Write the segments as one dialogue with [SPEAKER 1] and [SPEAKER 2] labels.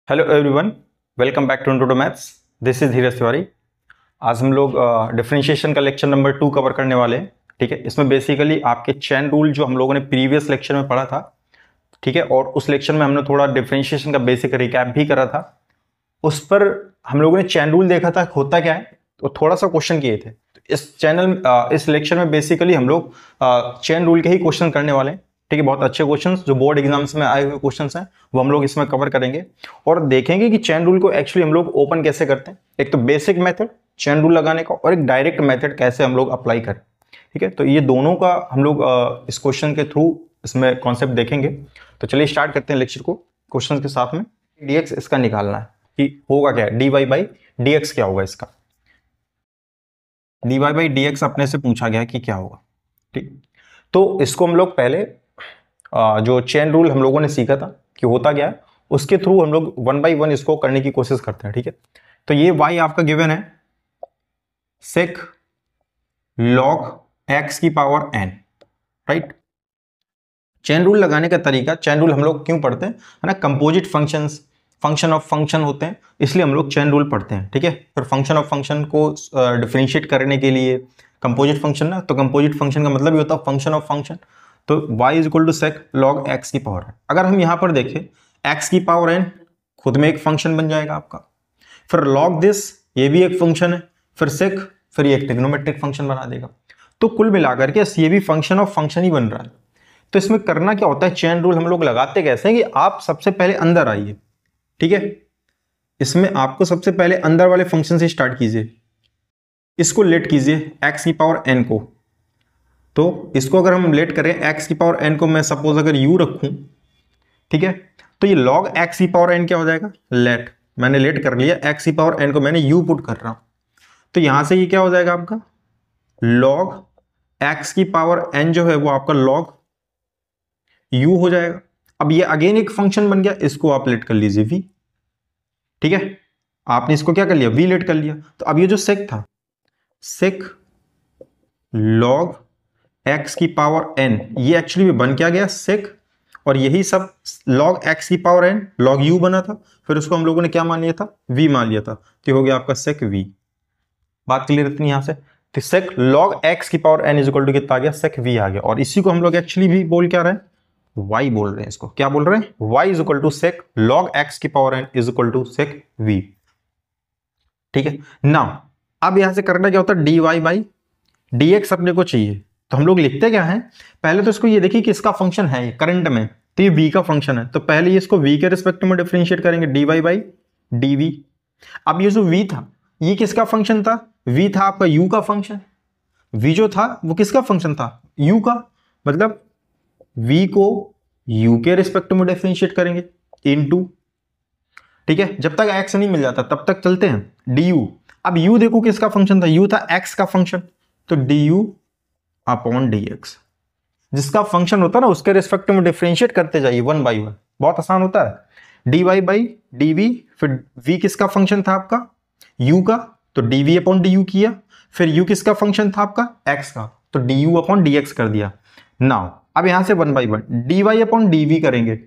[SPEAKER 1] Hello everyone, welcome back to intro to maths. This is Dheeraj Tiwari. आज हम लोग differentiation का लेक्चर नंबर 2 कवर करने वाले हैं। ठीक है, इसमें बेसिकली आपके चेन रूल जो हम लोगों ने प्रीवियस लेक्चर में पढ़ा था, ठीक है, और उस लेक्चर में हमने थोड़ा डिफरेंशिएशन का बेसिक रिकैप भी करा था। उस पर हम लोगों ने चेन रूल देखा था होता क्या है, तो थोड़ा सा क्वेश्चन किए थे। तो इस लेक्चर में बेसिकली हम लोग चेन रूल के ही क्वेश्चन करने वाले हैं। ठीक है, बहुत अच्छे क्वेश्चंस जो बोर्ड एग्जाम्स में आए हुए क्वेश्चंस हैं वो हम लोग इसमें कवर करेंगे और देखेंगे कि चेन रूल को एक्चुअली हम लोग ओपन कैसे करते हैं। एक तो बेसिक मेथड चेन रूल लगाने का और एक डायरेक्ट मेथड कैसे हम लोग अप्लाई करें। ठीक है, तो ये दोनों का हम लोग इस क्वेश्चन के थ्रू इसमें कॉन्सेप्ट देखेंगे। तो चलिए स्टार्ट करते हैं लेक्चर को क्वेश्चन के साथ में। डीएक्स इसका निकालना है कि होगा क्या, d Y by D x क्या होगा इसका। D Y by D x अपने से पूछा गया कि क्या होगा। ठीक, तो इसको हम लोग पहले जो चेन रूल हम लोगों ने सीखा था कि होता क्या है, उसके थ्रू हम लोग 1 बाई 1 इसको करने की कोशिश करते हैं। ठीक है, तो ये y आपका गिवन है सेक लॉग एक्स की power n, right. Chain rule लगाने का तरीका, चेन रूल हम लोग क्यों पढ़ते हैं, है ना, composite functions, function of function होते हैं, इसलिए हम लोग चेन रूल पढ़ते हैं। ठीक है, फिर फंक्शन ऑफ फंक्शन को डिफरेंशिएट करने के लिए कंपोजिट फंक्शन ना, तो कंपोजिट फंक्शन का मतलब ही होता है फंक्शन ऑफ फंक्शन। तो y is equal to sec log x की पावर n। अगर हम यहां पर देखें x की पावर n खुद में एक फंक्शन बन जाएगा आपका, फिर लॉग दिस ये भी एक फंक्शन है, फिर सेक, फिर ये एक ट्रिग्नोमेट्रिक फंक्शन बना देगा। तो कुल मिलाकर के ये भी फंक्शन ऑफ फंक्शन ही बन रहा है। तो इसमें करना क्या होता है, चेन रूल हम लोग लगाते कैसे हैं कि आप सबसे पहले अंदर आइए। ठीक है, इसमें आपको सबसे पहले अंदर वाले फंक्शन से स्टार्ट कीजिए, इसको लेट कीजिए x की पावर n को। तो इसको अगर हम लेट करें x की पावर n को, मैं सपोज अगर u रखूं, ठीक है, तो ये log x की पावर n क्या हो जाएगा, लेट, मैंने लेट कर लिया x की पावर n को, मैंने u पुट कर रहा हूं, तो यहां से ये क्या हो जाएगा आपका log x की पावर n जो है वो आपका log u हो जाएगा। अब ये अगेन एक फंक्शन बन गया, इसको आप लेट कर लीजिए v। ठीक है, आपने इसको क्या कर लिया, v लेट कर लिया। तो अब ये जो सेक था, सेक log x की पावर n, ये एक्चुअली बन क्या गया सेक, और यही सब log x की पावर n log u बना था, फिर उसको हम लोगों ने क्या मान लिया था, v मान लिया था, तो हो गया आपका सेक v। बात क्लियर इतनी यहां से। तो सेक log x की power n is equal to कितना आ गया, सेक v आ गया। और इसी को हम लोग एक्चुअली भी बोल क्या रहे हैं, y बोल रहे हैं। इसको क्या बोल रहे हैं, y is equal to sec log x की power n is equal to sec v। ठीक है, नाउ अब यहां से करना क्या होता है, dy बाई dx अपने को चाहिए, तो हम लोग लिखते क्या है, पहले तो इसको ये देखिए कि इसका फंक्शन है करंट में, तो ये v का फंक्शन है, तो पहले ये इसको v के रिस्पेक्ट में डिफरेंशिएट करेंगे, dy बाई dv। अब ये जो v था ये किसका फंक्शन था, v था आपका u का फंक्शन। v जो था वो किसका फंक्शन था, u का, मतलब v को u के रिस्पेक्ट में डिफरेंशिएट करेंगे इनटू, ठीक है, जब तक x नहीं मिल जाता तब तक चलते हैं, du। अब u देखो किसका फंक्शन था, u था x का फंक्शन, तो du अपॉन dx, जिसका फंक्शन होता है ना उसके रिस्पेक्ट में डिफरेंशिएट करते जाइए 1 बाई 1, बहुत आसान होता है। dy बाई dv, फिर v किसका फंक्शन था आपका, u का, तो dv अपॉन du किया, फिर u किसका फंक्शन था आपका, x का, तो du अपॉन dx कर दिया। नाउ अब यहां से 1 बाई 1 dy अपॉन dv करेंगे,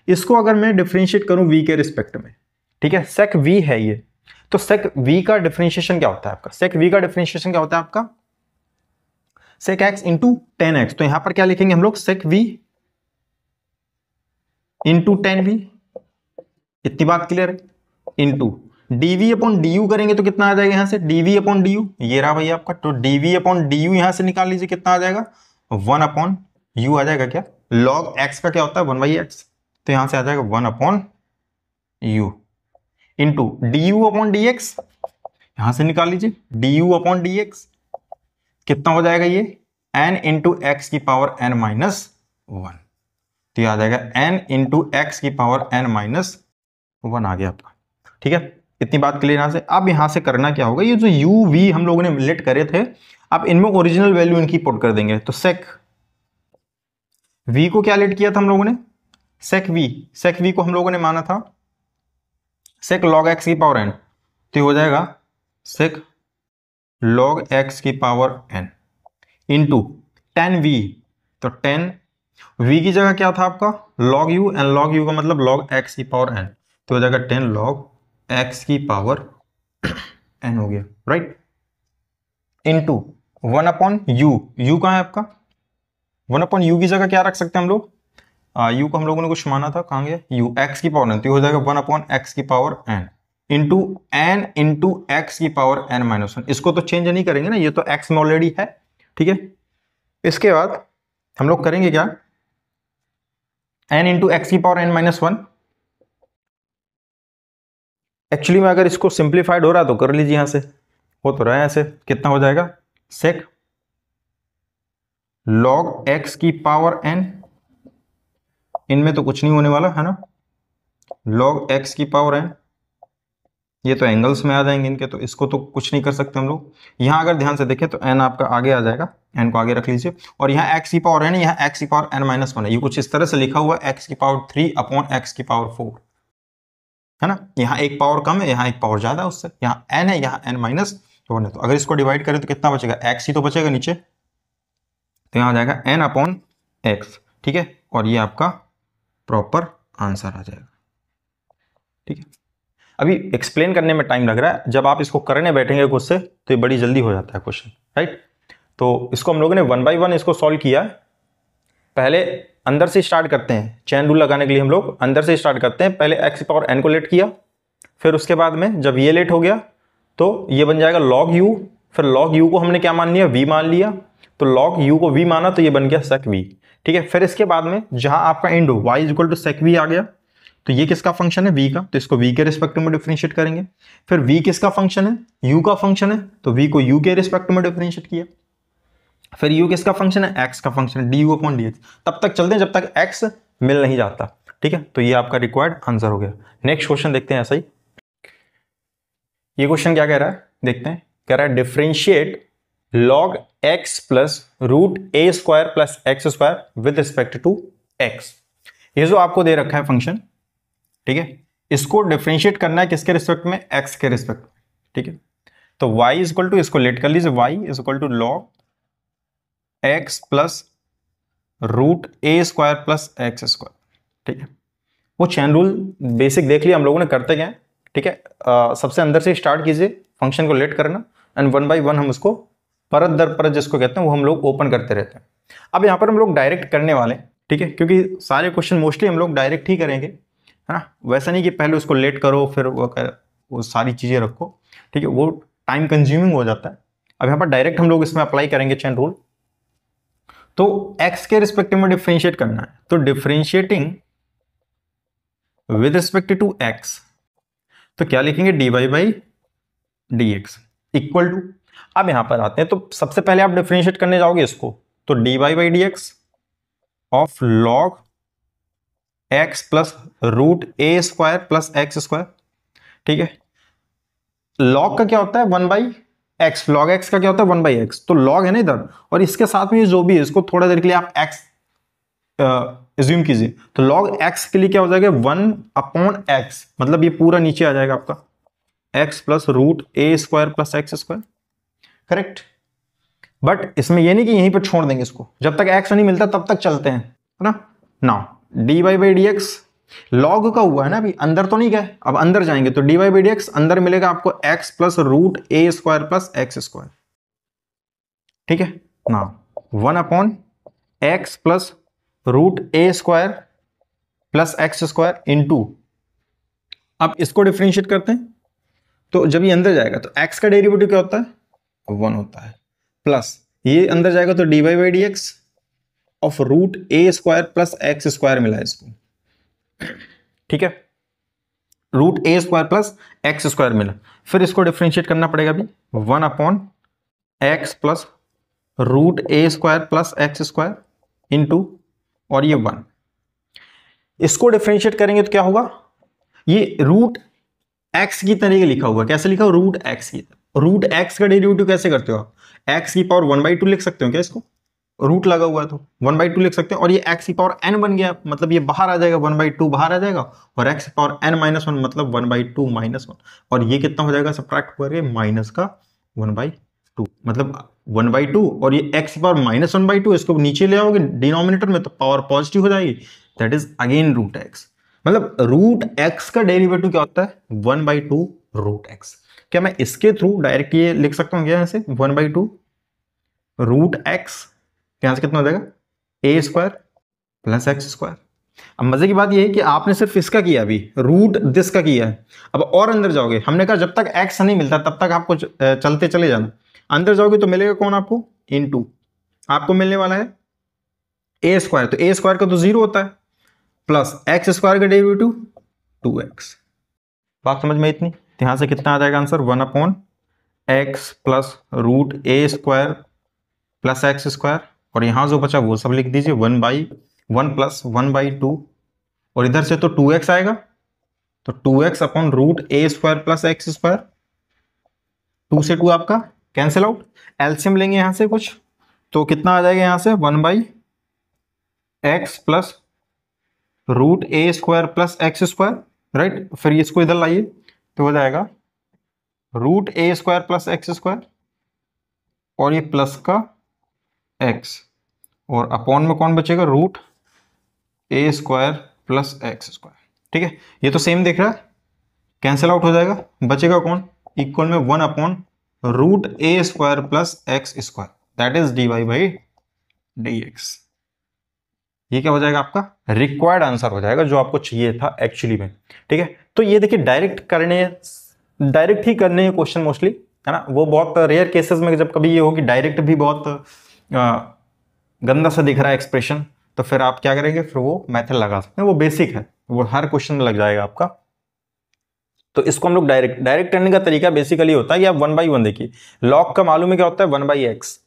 [SPEAKER 1] इसको अगर मैं डिफरेंशिएट करूं v के रिस्पेक्ट में, ठीक है, सेक v है ये, तो सेक v का डिफरेंशिएशन क्या होता है आपका, सेक v का डिफरेंशिएशन क्या होता है आपका, सेक x इंटू 10x। तो यहां पर क्या लिखेंगे हम लोग, सेक v इंटू 10v, इतनी बात क्लियर है, इंटू dv अपॉन du करेंगे तो कितना आ जाएगा यहां से, dv अपॉन du, ये रहा भाई आपका, तो dv अपॉन du यहां से निकाल लीजिए, कितना आ जाएगा, 1 अपॉन u आ जाएगा। क्या log x का क्या होता है, 1 बाई एक्स, तो यहां से आ जाएगा 1 upon u into du upon dx, यहां से निकाल लीजिए du अपॉन dx, कितना हो जाएगा ये, n इंटू एक्स की पावर n माइनस 1, तो ये आ जाएगा n इंटू एक्स की पावर n माइनस 1 आ गया आपका। ठीक है, इतनी बात क्लियर यहां से। अब यहां से करना क्या होगा, ये जो u v हम लोगों ने लेट करे थे, अब इनमें ओरिजिनल वैल्यू इनकी पुट कर देंगे। तो सेक v को क्या लेट किया था हम लोगों ने, सेक v को हम लोगों ने माना था सेक log x की पावर n, तो हो जाएगा सेक log x की पावर n इंटू 10v, तो 10v की जगह क्या था आपका log u, and log u का मतलब log x की पावर n, तो हो जाएगा 10 log x की पावर n हो गया, right, into 1 upon you. You कहाँ है आपका? 1 अपॉन यू की जगह क्या रख सकते हैं हम लोग? यू को हम लोगों ने कुछ माना था, कहाँ गया यू, एक्स की पावर n, तो हो जाएगा 1 अपॉन एक्स की power n into n into x की पावर n माइनस 1। इसको तो चेंज नहीं करेंगे ना, ये तो x में ऑलरेडी है, ठीक है। इसके बाद हम लोग करेंगे क्या, n इंटू एक्स की पावर n माइनस 1। एक्चुअली में अगर इसको सिंप्लीफाइड हो रहा है तो कर लीजिए, यहां से हो तो रहा है ऐसे, कितना हो जाएगा सेक log x की पावर n, इनमें तो कुछ नहीं होने वाला है ना, log x की पावर n, ये तो एंगल्स में आ जाएंगे इनके, तो इसको तो कुछ नहीं कर सकते हम लोग। यहां अगर ध्यान से देखें तो n आपका आगे आ जाएगा, n को आगे रख लीजिए, और यहाँ x की पावर n, यहाँ x की पावर n माइनस 1 है, ये कुछ इस तरह से लिखा हुआ है x की पावर 3 अपॉन x की पावर 4, है ना। यहाँ एक पावर कम है, यहाँ एक पावर ज्यादा है उससे, यहाँ n है, यहाँ n माइनस 1 है, तो अगर इसको डिवाइड करें तो कितना बचेगा, x ही तो बचेगा नीचे, तो यहाँ आ जाएगा n अपॉन x, ठीक है, और ये आपका प्रॉपर आंसर आ जाएगा, ठीक है। अभी एक्सप्लेन करने में टाइम लग रहा है, जब आप इसको करने बैठेंगे खुद से तो ये बड़ी जल्दी हो जाता है क्वेश्चन, राइट। तो इसको हम लोगों ने 1 बाय 1 इसको सॉल्व किया। पहले अंदर से स्टार्ट करते हैं, चैन रूल लगाने के लिए हम लोग अंदर से स्टार्ट करते हैं। पहले x पावर n को लेट किया, फिर उसके बाद में जब ये लेट हो गया तो ये बन जाएगा log u, फिर log u को हमने क्या मान लिया, v मान लिया, तो log u को v माना तो ये बन गया sec v, ठीक है। फिर इसके बाद में जहां आपका एंड हो y equal to sec v आ गया, तो ये किसका फंक्शन है, v का, तो इसको v के रिस्पेक्ट में डिफरेंशिएट करेंगे। फिर v किसका फंक्शन है, u का फंक्शन है, तो v को u के रिस्पेक्ट में डिफरेंशिएट किया। फिर u किसका फंक्शन है, x का फंक्शन है, du अपॉन dx। तब तक चलते हैं जब तक x मिल नहीं जाता, ठीक है। तो ये आपका रिक्वायर्ड आंसर हो गया। नेक्स्ट क्वेश्चन देखते हैं ऐसा ही। ये क्वेश्चन क्या कह रहा है देखते हैं, कह रहा है differentiate log x plus root A square plus x square with respect to x। ये जो आपको दे रखा है फंक्शन, ठीक है, इसको डिफरेंशिएट करना है किसके रिस्पेक्ट में, x के रिस्पेक्ट में, ठीक है। तो y इज इक्वल टू, इसको लेट कर लीजिए, y is equal to log x plus root A square plus x square, ठीक है। वो चैन रूल बेसिक देख लिया हम लोगों ने, करते गए, ठीक है। सबसे अंदर से स्टार्ट कीजिए फंक्शन को लेट करना, एंड 1 बाय 1 हम उसको परत दर परत जिसको कहते हैं वो हम लोग ओपन करते रहते हैं। अब यहाँ पर हम लोग डायरेक्ट करने वाले, ठीक है, क्योंकि सारे क्वेश्चन मोस्टली हम लोग डायरेक्ट ही करेंगे, है ना। वैसा नहीं कि पहले उसको लेट करो फिर वो सारी चीजें रखो, ठीक है, वो टाइम कंज्यूमिंग हो जाता है। अब यहाँ पर डायरेक्ट हम लोग इसमें अप्लाई करेंगे चैन रूल। तो x के रिस्पेक्टिव में डिफरेंशिएट करना है, तो differentiating with respect to x, तो क्या लिखेंगे, dy by dx equal to, अब यहां पर आते हैं तो सबसे पहले आप डिफरेंशिएट करने जाओगे इसको, तो dy by dx of log x plus root A square plus x square, ठीक है। log का क्या होता है 1 बाई एक्स, लॉग एक्स का क्या होता है 1 बाई एक्स, तो लॉग है ना इधर, और इसके साथ में जो भी है इसको थोड़ा देर के लिए आप एक्स एज्यूम कीजिए, तो लॉग एक्स के लिए क्या हो जाएगा 1 अपॉन एक्स, मतलब ये पूरा नीचे आ जाएगा आपका x plus root A square plus x square, correct. But इसमें ये नहीं कि यहीं पर छोड़ देंगे इसको, जब तक एक्स नहीं मिलता तब तक चलते हैं, है ना। Now d Y by D x log का हुआ है ना, अभी अंदर तो नहीं गए, अब अंदर जाएंगे तो D Y by D X अंदर मिलेगा आपको एक्स प्लस रूट ए स्क्वायर प्लस एक्स स्क्वायर, ठीक है ना। 1 अपॉन एक्स प्लस रूट ए square plus x square into, अब इसको डिफरेंशिएट करते हैं, तो जब ये अंदर जाएगा तो एक्स का डेरिवेटिव क्या होता है 1 होता है, प्लस ये अंदर जाएगा तो D Y by D x of root A square plus x square मिला है इसको, ठीक है, रूट ए स्क्वायर प्लस एक्स स्क्वायर मिला। फिर इसको डिफरेंशिएट करना पड़ेगा अभी 1 अपॉन एक्स प्लस रूट ए square plus x square into, और ये 1, इसको डिफरेंशिएट करेंगे तो क्या होगा, ये रूट एक्स की तरीके लिखा हुआ, कैसे लिखा हो रूट एक्स की, रूट एक्स का डेरिवेटिव कैसे करते हो आप, एक्स की पावर 1/2 लिख सकते हो क्या, इसको रूट लगा हुआ है तो 1/2 लिख सकते हैं, और ये x की पावर n बन गया, मतलब ये बाहर आ जाएगा 1/2 बाहर आ जाएगा, और x की पावर n माइनस 1 मतलब 1/2 माइनस 1, और ये कितना हो जाएगा सब्ट्रैक्ट करके माइनस का 1/2, मतलब 1/2, और ये x की पावर माइनस 1/2, इसको नीचे ले आओगे डिनोमिनेटर में तो पावर पॉजिटिव हो जाएगी, that is again root x. मतलब रूट एक्स का डेरिवेटिव क्या होता है, 1/2 रूट एक्स। क्या मैं इसके थ्रू डायरेक्ट ये लिख सकता हूँ क्या, यहाँ से 1/2 रूट एक्स, यहाँ से कितना हो जाएगा ए स्क्वायर प्लस एक्स स्क्वायर। अब मजे की बात ये है कि आपने सिर्फ इसका किया, अभी रूट दिस का किया है। अब और अंदर जाओगे, हमने कहा जब तक एक्स नहीं मिलता तब तक आपको चलते चले जाना। अंदर जाओगे तो मिलेगा कौन आपको, इनटू आपको मिलने वाला है ए स्क्वायर, तो ए स्क्वायर का तो 0 होता है, प्लस एक्स स्क्वायर का डेरिवेटिव 2x। बात समझ में इतनी, तो यहां से कितना आ जाएगा आंसर, 1/x प्लस रूट ए स्क्वायर प्लस एक्स स्क्वायर, और यहां जो बचा वो सब लिख दीजिए 1/1 प्लस 1/2, और इधर से तो 2x आएगा, तो 2x अपॉन रूट ए स्क्वायर प्लस एक्स स्क्वायर, 2 से 2 आपका कैंसिल आउट, एलसीएम लेंगे यहां से कुछ, तो कितना आ जाएगा यहां से 1/x प्लस रूट ए square plus x square, right. फिर इसको इधर लाइए तो हो जाएगा रूट ए स्क्वायर प्लस एक्स स्क्वायर, और ये प्लस का एक्स, और अपॉन में कौन बचेगा, रूट ए स्क्वायर प्लस एक्स स्क्वायर। ठीक है, ये तो सेम दिख रहा है, कैंसिल आउट हो जाएगा, बचेगा कौन, इक्वल में 1 upon root A square plus x square, that is dy/dx। ये क्या हो जाएगा, आपका रिक्वायर्ड आंसर हो जाएगा जो आपको चाहिए था एक्चुअली में। ठीक है, तो ये देखिए डायरेक्ट ही करने हैं क्वेश्चन मोस्टली, है ना। वो बहुत रेयर केसेस में जब कभी ये हो कि डायरेक्ट भी बहुत गंदा सा दिख रहा है एक्सप्रेशन, तो फिर आप क्या करेंगे, फिर वो मेथड लगा सकते हैं, वो बेसिक है, वो हर क्वेश्चन में लग जाएगा आपका। तो इसको हम लोग डायरेक्ट करने का तरीका बेसिकली होता है कि आप 1/1 देखिए, लॉग का मालूम है क्या होता है 1/x,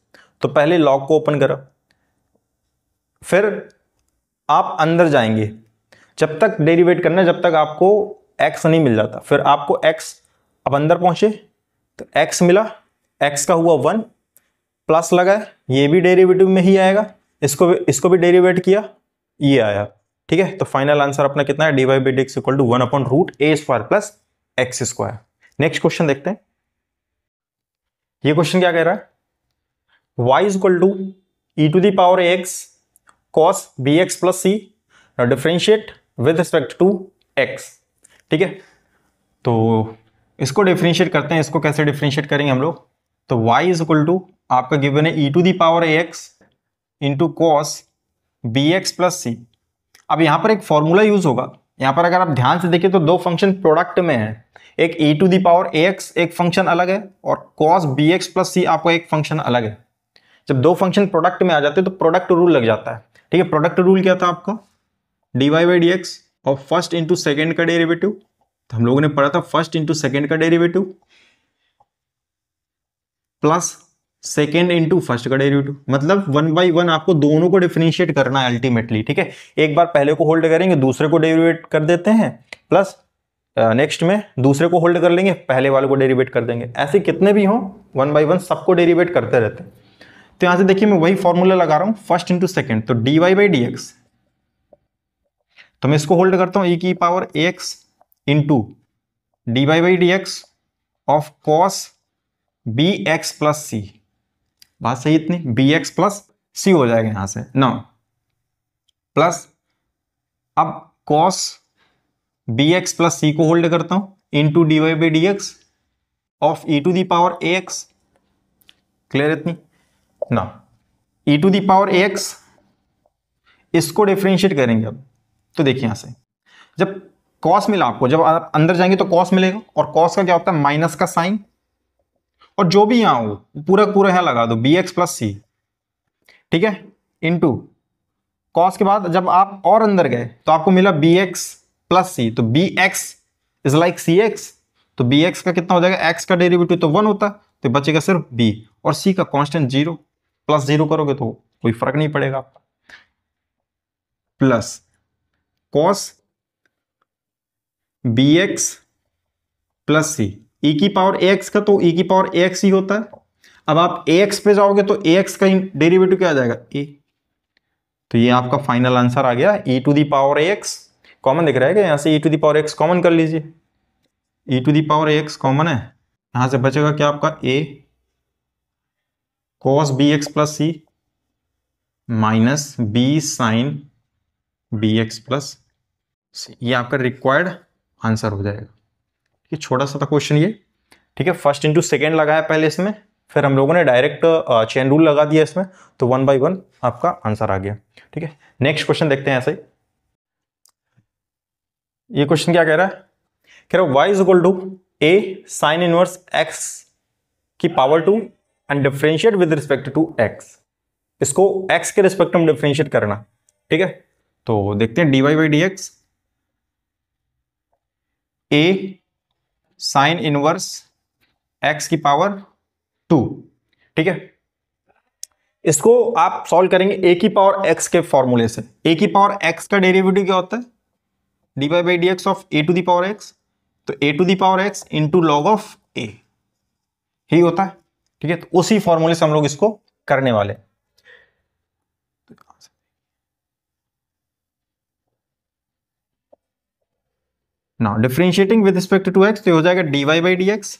[SPEAKER 1] तो पहले लॉग को ओपन करो, फिर आप अंदर जाएंगे, जब तक डेरिवेट करना है जब तक आपको x नहीं मिल जाता, फिर आपको x, अब अंदर पहुंचे तो x मिला, x का हुआ 1, प्लस लगा है, ये भी डेरिवेटिव में ही आएगा, इसको भी डेरिवेट किया, ये आया। ठीक है, तो फाइनल आंसर अपना कितना है, dy/dx equal to 1 upon root A square plus x square. Next question देखते हैं, ये क्वेश्चन क्या कह रहा है, y equal to e to the power ax cos bx plus c, differentiate with respect to x। ठीक है, तो इसको डिफरेंशिएट करते हैं, इसको कैसे डिफरेंशिएट करेंगे हम लोग, तो y इज इक्वल टू आपका गिवन है e to the power ax into cos bx plus c। अब यहां पर एक फॉर्मूला यूज होगा, यहां पर अगर आप ध्यान से देखिए तो दो फंक्शन प्रोडक्ट में है, एक e to the power ax एक फंक्शन अलग है, और cos bx प्लस c आपका एक फंक्शन अलग है। जब दो फंक्शन प्रोडक्ट में आ जाते हैं तो प्रोडक्ट रूल लग जाता है। ठीक है, प्रोडक्ट रूल क्या था आपका, dy/dx और फर्स्ट इंटू सेकेंड का डेरिवेटिव, तो हम लोगों ने पढ़ा था फर्स्ट इंटू सेकेंड का derivative plus second into first का डेरिवेटिव, मतलब 1/1 आपको दोनों को डिफरेंशिएट करना है अल्टीमेटली। ठीक है, एक बार पहले को होल्ड करेंगे, दूसरे को डेरिवेट कर देते हैं, प्लस नेक्स्ट में दूसरे को होल्ड कर लेंगे, पहले वाले को डेरिवेट कर देंगे, ऐसे कितने भी हों 1/1 सबको डेरिवेट करते रहते हैं। तो यहां से देखिए मैं वही फॉर्मूला लगा रहा हूं, फर्स्ट इंटू सेकेंड, तो dy/dx, तो मैं इसको होल्ड करता हूं e की power ax into dy/dx of cos bx plus c। बात सही इतनी, bx प्लस c हो जाएगा यहां से ना, प्लस अब cos bx प्लस c को होल्ड करता हूं into dy/dx of e to the power ax। Clear इतनी ना, e to the power ax, इसको डिफरेंशिएट करेंगे अब, तो देखिए यहां से जब cos मिला आपको, जब आप अंदर जाएंगे तो cos मिलेगा, और cos का क्या होता है माइनस का साइन, और जो भी यहां हो पूरा पूरा यहां लगा दो bx प्लस c। ठीक है, इंटू cos के बाद जब आप और अंदर गए तो आपको मिला bx प्लस c, तो bx इज लाइक cx, तो bx का कितना हो जाएगा, x का डेरिवेटिव तो 1 होता, तो बचेगा सिर्फ b, और c का कांस्टेंट 0, प्लस 0 करोगे तो कोई फर्क नहीं पड़ेगा आपका, plus cos bx plus c, e की पावर ax का तो e की पावर ax ही होता है। अब आप ax पे जाओगे तो ax का डेरिवेटिव क्या आ जाएगा, a, तो ये आपका फाइनल आंसर आ गया e to the power ax। Common दिख रहा है क्या, यहां से e to the power x common कर लीजिए, e to the power ax common है, यहां से बचेगा क्या आपका a cos bx plus c minus b sine bx plus ये आपका रिक्वायर्ड आंसर हो जाएगा। ये छोटा सा था क्वेश्चन ये, ठीक है। फर्स्ट इंटू सेकेंड लगाया पहले इसमें, फिर हम लोगों ने डायरेक्ट चेन रूल लगा दिया इसमें, तो 1 बाई 1 आपका आंसर आ गया, ठीक है। नेक्स्ट क्वेश्चन देखते हैं ऐसे ही। ये क्वेश्चन क्या कह रहा है, कह रहा है y is equal to a sine inverse x की power 2 and differentiate with respect to x। इसको x के रिस्पेक्ट में डिफरेंशिएट करना, ठीक है। तो देखते हैं dy by D x a sine inverse x की पावर 2, ठीक है। इसको आप सॉल्व करेंगे a की पावर x के फॉर्मूले से। a की पावर x का डेरिवेटिव क्या होता है, dy by D x of a to the power x, तो a to the power x into log of a ही होता है, ठीक है। तो उसी फॉर्मूले से हम लोग इसको करने वाले हैं। Now differentiating with respect to x, तो हो जाएगा dy by D x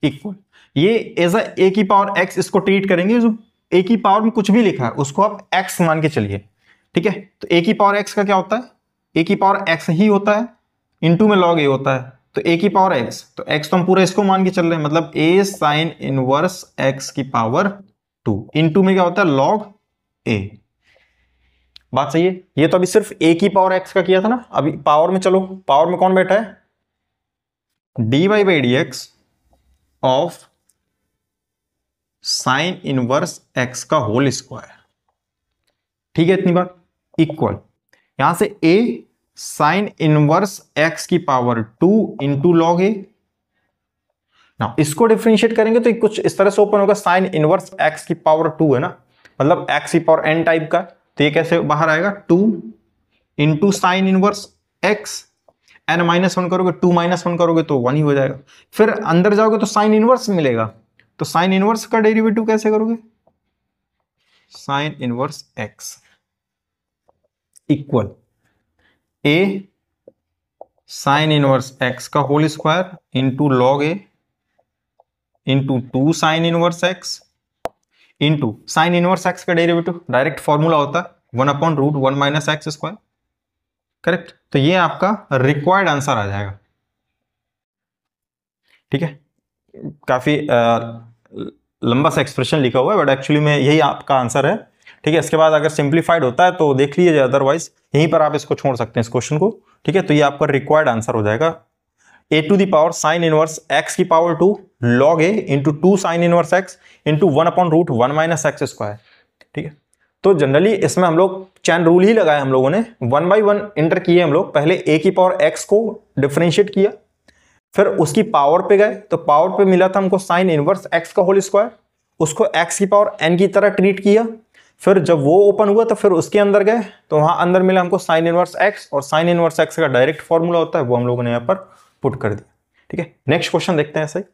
[SPEAKER 1] equal, ये एज ए की पावर x इसको ट्रीट करेंगे, जो a की पावर में कुछ भी लिखा है उसको आप x मान के चलिए, ठीक है। तो a की पावर x का क्या होता है, a की पावर x ही होता है, इनटू में log a होता है, तो a की पावर x, तो x तो हम पूरा इसको मान के चल रहे हैं, मतलब a साइन इनवर्स x की पावर 2, इनटू में क्या होता है log a। बात सही है। ये तो अभी सिर्फ a की पावर x का किया था ना, अभी पावर में चलो, पावर में कौन बैठा है, dy by D x of sine inverse x का होल स्क्वायर, ठीक है, इतनी बार इक्वल, यहां से a साइन इनवर्स x की पावर 2 इंटू लॉग a। ना इसको डिफरेंशिएट करेंगे तो कुछ इस तरह से ओपन होगा, साइन इनवर्स x की पावर 2 है ना, मतलब x की पावर n टाइप का, तो ये कैसे बाहर आएगा 2 into sine inverse x, n minus 1 करोगे 2 माइनस 1 करोगे तो 1 ही हो जाएगा। फिर अंदर जाओगे तो साइन इनवर्स मिलेगा, तो साइन इनवर्स का डेरिवेटिव कैसे करोगे, sine inverse x equal a sine inverse x का whole square into log a into 2 sine inverse x into sine inverse x का डेरिवेटिव डायरेक्ट फॉर्मूला होता है 1/√1 माइनस एक्स स्क्वायर, करेक्ट। तो ये आपका रिक्वायर्ड आंसर आ जाएगा, ठीक है। काफी लंबा सा एक्सप्रेशन लिखा हुआ है, बट एक्चुअली में यही आपका आंसर है, ठीक है। इसके बाद अगर सिंप्लीफाइड होता है तो देख लीजिए, अदरवाइज यहीं पर आप इसको छोड़ सकते हैं इस क्वेश्चन को, ठीक है। तो ये आपका रिक्वायर्ड आंसर हो जाएगा a to the power sine inverse x की power 2 log a into 2 sine inverse x into 1/√1 minus x square, ठीक है। तो जनरली इसमें हम लोग चैन रूल ही लगाया, हम लोगों ने 1 बाई 1 इंटर किए हम लोग, पहले a की पावर x को डिफरेंशिएट किया, फिर उसकी पावर पे गए, तो पावर पे मिला था हमको साइन इनवर्स x का होल स्क्वायर, उसको x की पावर n की तरह ट्रीट किया, फिर जब वो ओपन हुआ तो फिर उसके अंदर गए, तो वहां अंदर मिला हमको साइन इनवर्स x, और साइन इनवर्स x का डायरेक्ट फॉर्मूला होता है, वो हम लोगों ने यहाँ पर पुट कर दिया, ठीक है। नेक्स्ट क्वेश्चन देखते हैं ऐसे ही।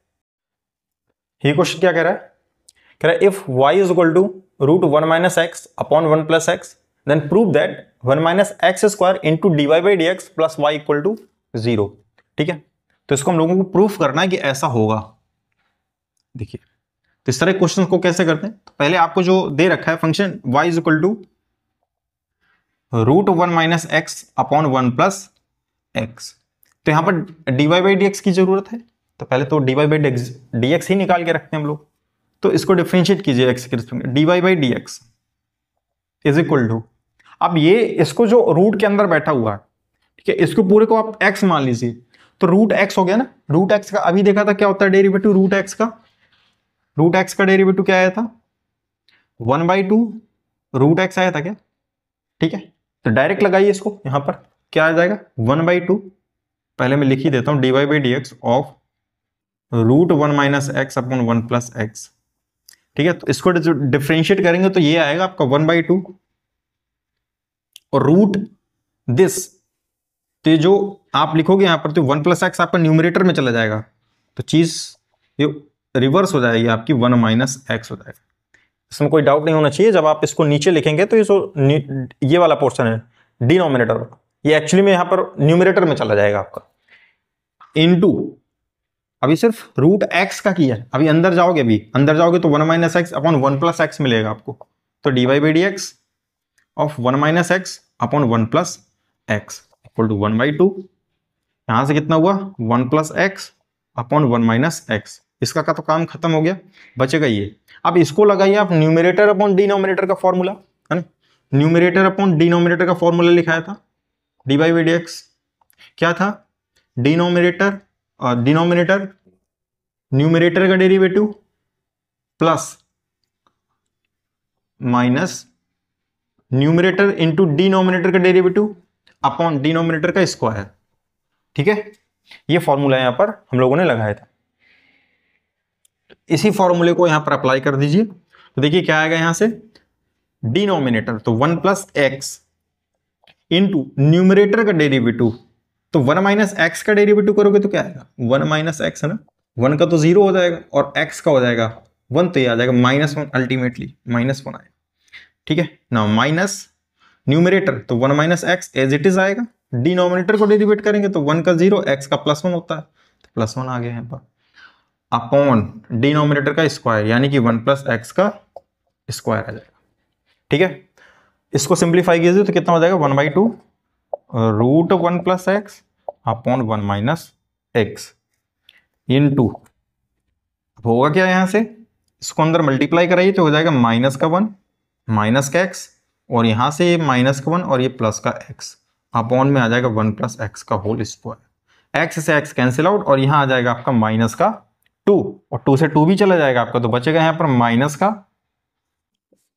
[SPEAKER 1] ये क्वेश्चन क्या कह रहा है, कह रहा है if y is equal to √1 minus x upon 1 plus x, then prove that 1 minus x square into d Y by D x plus y equal to 0, ठीक है। तो इसको हम लोगों को प्रूफ करना है कि ऐसा होगा। देखिए तो इस तरह क्वेश्चन को कैसे करते हैं, तो पहले आपको जो दे रखा है function y is equal to √1 minus x upon 1 plus x, तो यहां पर dy बाई डी एक्स की जरूरत है, तो पहले तो dy बाई डी एक्स ही निकाल के रखते हैं हम लोग। तो इसको डिफरेंशिएट कीजिए x के रिस्पेक्ट में, dy by D x is equal to, अब ये इसको जो रूट के अंदर बैठा हुआ है, ठीक है, इसको पूरे को आप x मान लीजिए, तो रूट x हो गया ना। रूट x का अभी देखा था क्या होता है डेरिवेटिव, रूट x का डेरिवेटिव क्या आया था 1/2 रूट x आया था क्या, ठीक है। तो डायरेक्ट लगाइए इसको, यहां पर क्या आ जाएगा 1/2, पहले मैं लिख ही देता हूं dy by D x of √1 minus x upon 1 plus x, ठीक है। तो इसको डिफरेंशिएट करेंगे तो ये आएगा आपका 1/2 और रूट दिस, तो ये जो आप लिखोगे यहां पर तो 1 प्लस एक्स आपका न्यूमरेटर में चला जाएगा, तो चीज ये रिवर्स हो जाएगी आपकी 1 माइनस एक्स हो जाएगा। इसमें कोई डाउट नहीं होना चाहिए, जब आप इसको नीचे लिखेंगे तो ये वाला पोर्शन है डिनोमिनेटर, ये एक्चुअली में यहां पर न्यूमरेटर में चला जाएगा आपका, इनटू अभी सिर्फ रूट एक्स का किया है, अभी अंदर जाओगे तो 1 minus x upon 1 plus x मिलेगा आपको, तो dy by D x of 1 minus x upon 1 plus x equal to 1/2। यहां से कितना हुआ 1 plus x upon 1 minus x. इसका का तो काम खत्म हो गया, बचेगा ये। अब इसको लगाइए आप न्यूमरेटर अपॉन डिनोमिनेटर का फॉर्मूला, है ना। न्यूमरेटर अपॉन डिनोमिनेटर का फॉर्मूला लिखाया था dy बाई dx। क्या था डिनोमिनेटर डिनोमिनेटर न्यूमरेटर का derivative plus minus numerator into denominator का डेरिवेटिव अपॉन डिनोमिनेटर का स्क्वायर। ठीक है, ये फॉर्मूला यहां पर हम लोगों ने लगाया था। इसी फॉर्मूले को यहां पर अप्लाई कर दीजिए तो देखिए क्या आएगा यहां से, डिनोमिनेटर तो 1 प्लस एक्स इंटू न्यूमरेटर का डेरिवेटिव, तो 1 माइनस एक्स का डेरिवेटिव करोगे तो क्या आएगा 1 माइनस एक्स, है ना। 1 का तो 0 हो जाएगा और x का हो जाएगा 1, तो ये आ जाएगा -1, अल्टीमेटली -1 आएगा। ठीक है ना, माइनस न्यूमरेटर तो 1 minus x as it is आएगा, डिनोमिनेटर को डेरिवेट करेंगे तो 1 का 0, x का +1 होता है तो +1 आ गया यहाँ पर, अपॉन डिनोमिनेटर का स्क्वायर यानी कि 1 प्लस एक्स का स्क्वायर आ जाएगा। ठीक है, इसको सिंप्लीफाई कीजिए तो कितना हो जाएगा 1/2 root 1 plus x upon 1 minus x into, होगा क्या यहां से, इसको अंदर मल्टीप्लाई कराइए तो हो जाएगा -1 माइनस का एक्स, और यहां से ये -1 और ये प्लस का एक्स, अपॉन में आ जाएगा 1 प्लस एक्स का होल स्क्वायर। एक्स से एक्स कैंसिल आउट और यहां आ जाएगा आपका -2 और 2 से 2 भी चला जाएगा आपका, तो बचेगा यहां पर माइनस का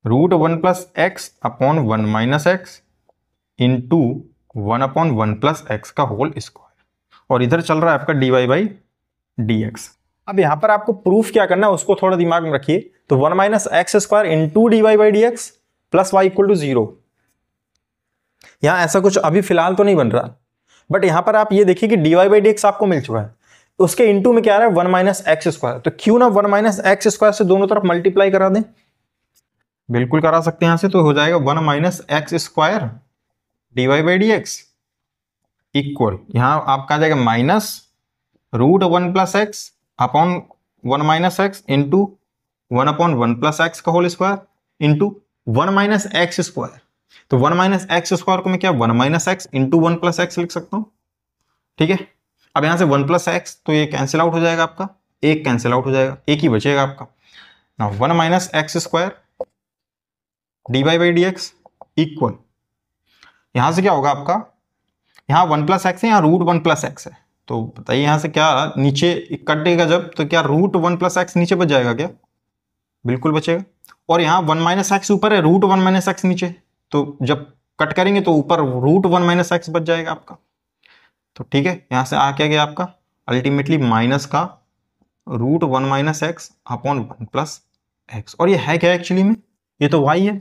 [SPEAKER 1] root 1 plus x upon 1 minus x into 1 upon 1 plus x का होल स्क्वायर, और इधर चल रहा है आपका dy बाई dx। अब यहां पर आपको प्रूफ क्या करना है उसको थोड़ा दिमाग में रखिए, तो 1 minus x square into dy by dx plus y equal to 0। यहां ऐसा कुछ अभी फिलहाल तो नहीं बन रहा, बट यहां पर आप ये देखिए कि dy बाई dx आपको मिल चुका है, उसके इंटू में क्या आ रहा है 1 माइनस एक्स स्क्वायर, तो क्यों ना 1 माइनस एक्स स्क्वायर से दोनों तरफ मल्टीप्लाई करा दें, बिल्कुल करा सकते हैं यहां से, तो हो जाएगा 1 minus x square dy by dx equal, यहां आपका आ जाएगा minus root 1 plus x upon 1 minus x into 1 upon 1 plus x का whole square into 1 minus x square, तो 1 माइनस एक्स स्क्वायर को मैं क्या 1 minus x into 1 plus X लिख सकता हूं। ठीक है, अब यहां से 1 प्लस एक्स तो ये कैंसिल आउट हो जाएगा आपका, एक कैंसिल आउट हो जाएगा, एक ही बचेगा आपका ना, 1 minus x square d Y by D x equal, यहां से क्या होगा आपका, यहाँ 1 प्लस एक्स है, यहाँ रूट 1 प्लस एक्स है, तो बताइए यहां से क्या नीचे कटेगा जब, तो क्या रूट 1 प्लस एक्स नीचे बच जाएगा क्या, बिल्कुल बचेगा, और यहाँ 1 माइनस एक्स ऊपर है, रूट 1 माइनस एक्स नीचे, तो जब कट करेंगे तो ऊपर रूट 1 माइनस एक्स बच जाएगा आपका। तो ठीक है, यहां से आ क्या गया आपका अल्टीमेटली माइनस का root 1 minus x upon 1 plus x, और ये है क्या एक्चुअली में, ये तो y है,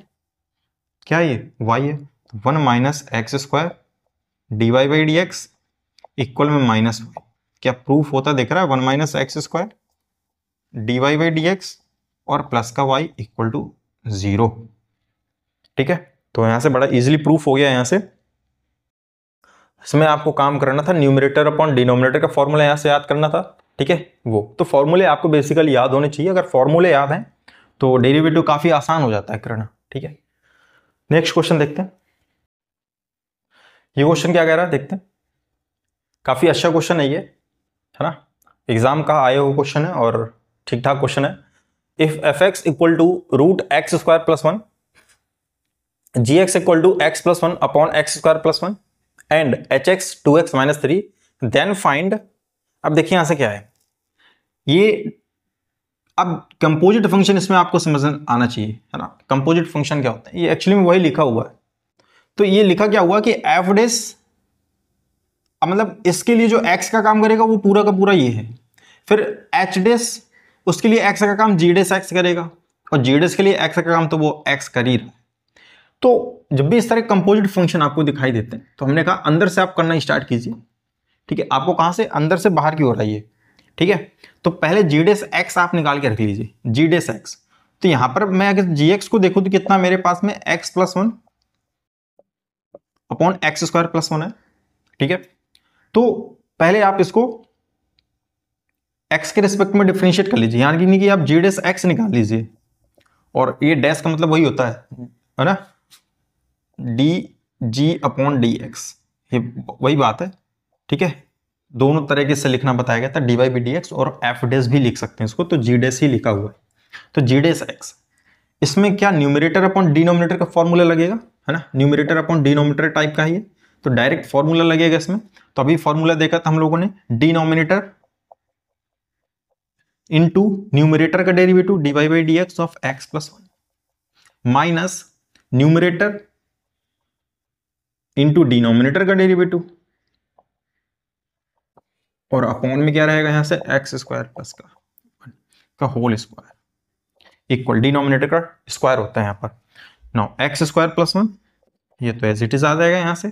[SPEAKER 1] क्या ये y है, 1 minus x square d Y by D x equal में माइनस वाई, क्या प्रूफ होता दिख रहा है 1 minus x square d Y by D x और प्लस का y इक्वल टू 0। ठीक है, तो यहां से बड़ा इजीली प्रूफ हो गया। यहां से इसमें आपको काम करना था न्यूमरेटर अपॉन डिनोमिनेटर का फॉर्मूला यहां से याद करना था। ठीक है, वो तो फॉर्मूले आपको बेसिकली याद होने चाहिए, अगर फॉर्मूले याद हैं तो डेरिवेटिव काफी आसान हो जाता है करना। ठीक है, नेक्स्ट क्वेश्चन देखते हैं, ये क्वेश्चन क्या कह रहा है देखते हैं, काफी अच्छा क्वेश्चन है ये, है ना, एग्जाम का आया हुआ क्वेश्चन है और ठीक ठाक क्वेश्चन है। If f x equal to root x square plus 1 g x equal to x plus 1 upon x square plus 1 and h x 2x minus 3 then find, अब देखिए यहां से क्या है ये, अब कंपोजिट फंक्शन इसमें आपको समझ आना चाहिए, है ना। कंपोजिट फंक्शन क्या होता है, ये एक्चुअली में वही लिखा हुआ है, तो ये लिखा क्या हुआ कि एफ डेस, मतलब इसके लिए जो x का काम करेगा वो पूरा का पूरा ये है, फिर एच डेस उसके लिए x का काम जी डेस एक्स करेगा, और जी डेस के लिए x का काम तो वो x कर ही रहा है। तो जब भी इस तरह कंपोजिट फंक्शन आपको दिखाई देते हैं तो हमने कहा अंदर से आप करना स्टार्ट कीजिए। ठीक है, आपको कहां से, अंदर से बाहर की ओर आइए। ठीक है, तो पहले जी डेस एक्स आप निकाल के रख लीजिए, जी डेस एक्स, तो यहां पर मैं अगर जी एक्स को देखूं तो कितना मेरे पास में x plus 1 upon x square plus 1 है। ठीक है, तो पहले आप इसको x के रिस्पेक्ट में डिफरेंशिएट कर लीजिए, यानी कि आप जी डेस एक्स निकाल लीजिए, और ये डैश का मतलब वही होता है ना, D G upon D x, ये वही बात है, ठीक है। दोनों तरीके से लिखना बताया गया था, dy by dx, और f डैश भी लिख सकते हैं इसको, तो g डैश ही लिखा हुआ है। तो g डैश x, इसमें क्या न्यूमरेटर अपॉन डिनोमिनेटर का फॉर्मूला लगेगा, है ना, न्यूमरेटर अपॉन डिनोमिनेटर टाइप का है ये, तो डायरेक्ट फॉर्मूला लगेगा इसमें। तो अभी फॉर्मूला देखा था हम लोगों ने, डिनोमिनेटर इनटू न्यूमरेटर का derivative dy by dx of x plus 1 minus numerator into denominator का डेरिवेटिव, और अपॉन में क्या रहेगा यहां से एक्स स्क्वायर प्लस का होल स्क्वायर इक्वल डिनोमिनेटर का स्क्वायर होता है यहां पर। नाउ एक्स स्क्वायर प्लस 1, ये तो एज इट इज आ जाएगा यहां से,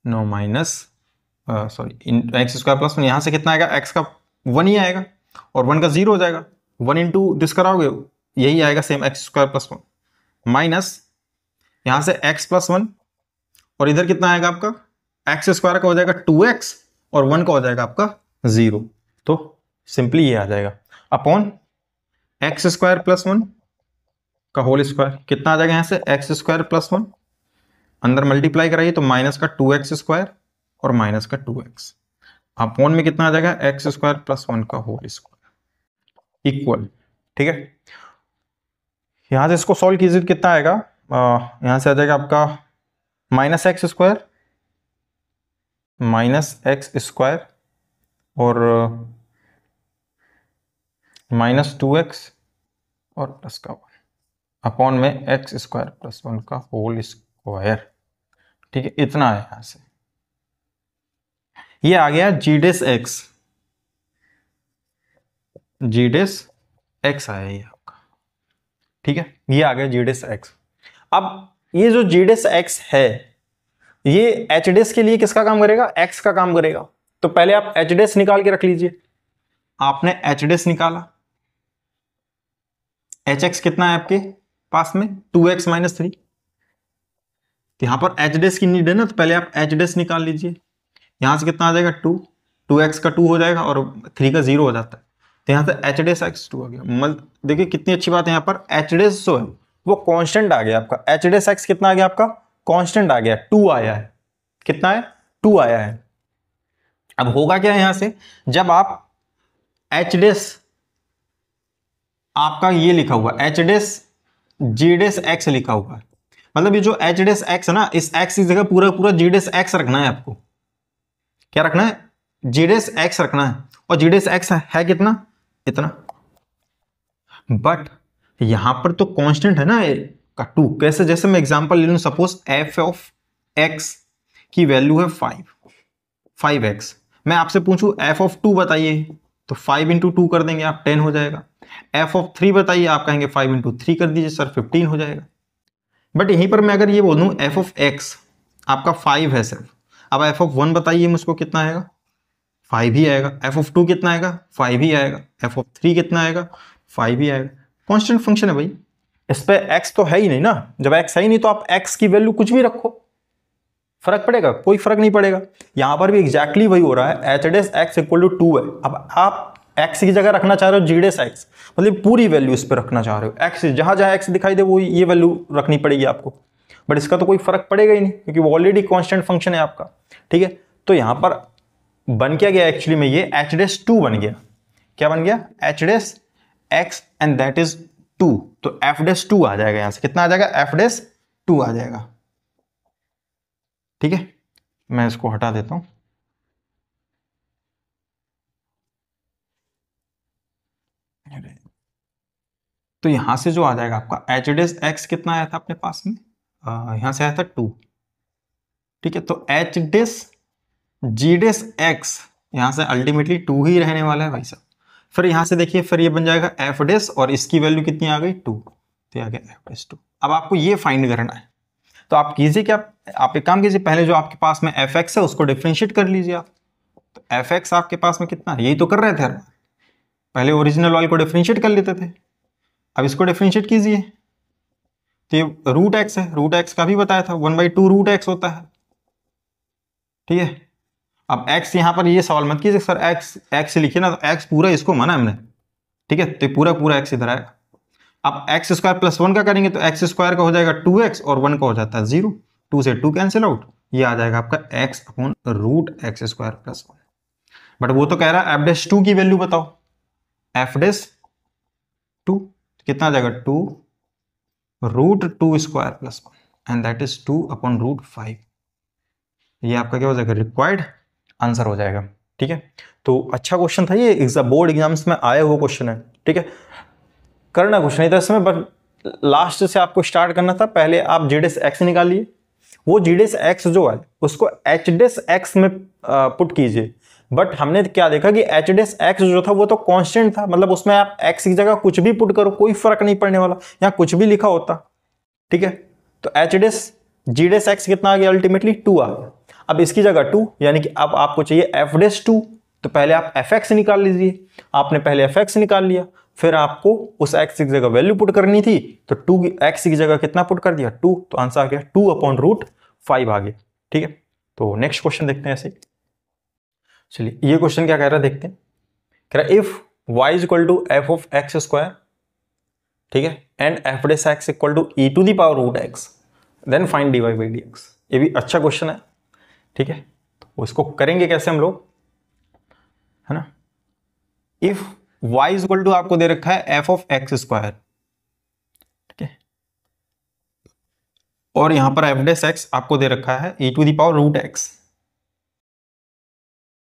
[SPEAKER 1] no minus sorry x square plus 1, यहां से कितना आएगा, एक्स का 1 ही आएगा और 1 का 0 हो जाएगा, 1 इंटू दिस कराओगे यही आएगा same x square plus 1 minus यहां से एक्स प्लस 1, और इधर कितना आएगा आपका एक्स स्क्वायर का हो जाएगा 2x और 1 का हो जाएगा आपका 0, तो सिंपली ये आ जाएगा अपॉन एक्स स्क्वायर प्लस 1 का होल स्क्वायर, कितना आ जाएगा यहां से एक्स स्क्वायर प्लस 1, अंदर मल्टीप्लाई कराइए तो माइनस का 2x स्क्वायर और माइनस का 2x, अपॉन में कितना आ जाएगा एक्स स्क्वायर प्लस 1 का होल स्क्वायर इक्वल, ठीक है। यहां से इसको सॉल्व कीजिए कितना आएगा, यहां से आ जाएगा आपका minus x square minus x square और माइनस 2x और प्लस का 1 अपॉन में एक्स स्क्वायर प्लस 1 का होल स्क्वायर, ठीक है, इतना है यहां से। ये आ गया जी डेस एक्स, जी डेस एक्स आया ये आपका, ठीक है, ये आ गया जी डेस एक्स। अब ये जो जी डेस एक्स है ये एच डेस के लिए किसका काम करेगा, एक्स का काम करेगा। तो पहले आप एच डेस निकाल के रख लीजिए, आपने एच डेस निकाला, एच एक्स कितना है आपके पास में 2x माइनस 3, यहां पर एच डेस की नीड है ना, तो पहले आप एच डेस निकाल लीजिए, यहां से कितना आ जाएगा 2x का 2 हो जाएगा और 3 का 0 हो जाता है, तो यहां से एच डेस एक्स 2 आ गया। देखिए कितनी अच्छी बात है, यहां पर एच डेस जो है वो कांस्टेंट आ गया आपका, एच डेस एक्स कितना आ गया आपका कांस्टेंट आ गया, 2 आया है, कितना है 2 आया है। अब होगा क्या यहां से, जब आप एच डेस आपका ये लिखा हुआ एच डेस जी डेस एक्स लिखा हुआ है, मतलब ये जो एच डेस एक्स है ना, इस एक्स की जगह पूरा पूरा जी डेस एक्स रखना है आपको, क्या रखना है जी डेस एक्स रखना है, और जी डेस एक्स है कितना इतना, बट यहां पर तो कांस्टेंट है ना का 2, कैसे, जैसे मैं एग्जांपल ले लूं, सपोज एफ ऑफ एक्स की वैल्यू है 5x, मैं आपसे पूछूं एफ ऑफ 2 बताइए, तो 5 इंटू 2 कर देंगे आप 10 हो जाएगा, एफ ऑफ 3 बताइए, आप कहेंगे 5 इंटू 3 कर दीजिए सर 15 हो जाएगा। बट यहीं पर मैं अगर ये बोल दूं एफ ऑफ एक्स आपका 5 है सिर्फ, अब एफ ऑफ 1 बताइए मुझको कितना आएगा, 5 ही आएगा, एफ ऑफ 2 कितना आएगा 5 ही आएगा, एफ ऑफ 3 कितना आएगा 5 ही आएगा, कांस्टेंट फंक्शन है भाई, इस पे x तो है ही नहीं ना, जब x है ही नहीं तो आप x की वैल्यू कुछ भी रखो, फर्क पड़ेगा, कोई फर्क नहीं पड़ेगा। यहां पर भी एग्जैक्टली वही हो रहा है, h dash x equal to 2 है, अब आप x की जगह रखना चाह रहे हो जी डेस एक्स, मतलब पूरी वैल्यू इस पर रखना चाह रहे हो, x जहां जहां x दिखाई दे वो ये वैल्यू रखनी पड़ेगी आपको, बट इसका तो कोई फर्क पड़ेगा ही नहीं क्योंकि वो ऑलरेडी कांस्टेंट फंक्शन है आपका, ठीक है। तो यहां पर बन क्या गया एक्चुअली में, ये एच डेस 2 बन गया, क्या बन गया h dash x and that is 2, तो एफ डेस 2 आ जाएगा, यहां से कितना आ जाएगा एफ डेस 2 आ जाएगा, ठीक है। मैं इसको हटा देता हूं, तो यहां से जो आ जाएगा आपका एच डेस एक्स कितना आया था अपने पास में, यहां से आया था 2, ठीक है। तो एच डेस जी डेस एक्स यहां से अल्टीमेटली 2 ही रहने वाला है भाई साहब, फिर यहां से देखिए फिर ये बन जाएगा एफ डेस और इसकी वैल्यू कितनी आ गई 2, तो आ गया एफ डेस 2। अब आपको ये फाइंड करना है, तो आप कीजिए क्या, आप एक काम कीजिए, पहले जो आपके पास में एफ एक्स है उसको डिफरेंशिएट कर लीजिए आप, तो एफ एक्स आपके पास में कितना है, यही तो कर रहे थे, पहले ओरिजिनल वाले को डिफरेंशिएट कर लेते थे, अब इसको डिफरेंशिएट कीजिए, तो ये रूट एक्स है, रूट एक्स का भी बताया था 1/2 रूट एक्स होता है, ठीक है। अब x यहां पर ये सवाल मत कीजिए सर x लिखिए ना, तो x पूरा इसको माना हमने, ठीक है, तो पूरा पूरा x इधर आएगा। अब x स्क्वायर प्लस 1 का करेंगे तो x स्क्वायर का हो जाएगा 2x और 1 का हो जाता है 0, 2 से 2 कैंसिल आउट, ये आ जाएगा आपका x upon root x square plus 1। But वो तो कह रहा है एफ डैश 2 की वैल्यू बताओ, एफ डैश 2 कितना आ जाएगा 2 root 2 square plus 1 and that is 2 upon root 5। ये आपका क्या हो जाएगा, रिक्वायर्ड आंसर हो जाएगा। ठीक है, तो अच्छा क्वेश्चन था ये, बोर्ड एग्जाम्स में आया हुआ क्वेश्चन है। ठीक है, करना कुछ नहीं था इसमें, बट लास्ट से आपको स्टार्ट करना था। पहले आप जी डेस एक्स निकालिए, वो जी डेस एक्स जो है उसको एच डेस एक्स में पुट कीजिए। बट हमने क्या देखा कि एच डेस एक्स जो था वो तो कांस्टेंट था, मतलब उसमें आप एक्स की जगह कुछ भी पुट करो कोई फर्क नहीं पड़ने वाला, यहाँ कुछ भी लिखा होता। ठीक है, तो एच डेस जी डेस एक्स कितना आ गया, अल्टीमेटली 2 आ गया। अब इसकी जगह 2, यानी कि अब आपको चाहिए एफ डेस 2, तो पहले आप एफ एक्स निकाल लीजिए। आपने पहले एफ एक्स निकाल लिया, फिर आपको उस एक्स की जगह वैल्यू पुट करनी थी, तो 2 एक्स की जगह कितना पुट कर दिया 2, तो आंसर आ गया 2 अपॉन रूट 5 आ गया। ठीक है, तो नेक्स्ट क्वेश्चन देखते हैं ऐसे। चलिए ये क्वेश्चन क्या कह रहा है देखते हैं। कह रहा है if y is equal to f of x square, ठीक है, and f dash x equal to e to the power root x, then find dy by D x. ये भी अच्छा क्वेश्चन है। ठीक है, तो इसको करेंगे कैसे हम लोग, है ना। If y is equal to आपको दे रखा है एफ ऑफ एक्स स्क्वायर, ठीक है, और यहां पर एफ डेस एक्स आपको दे रखा है E to the power root X.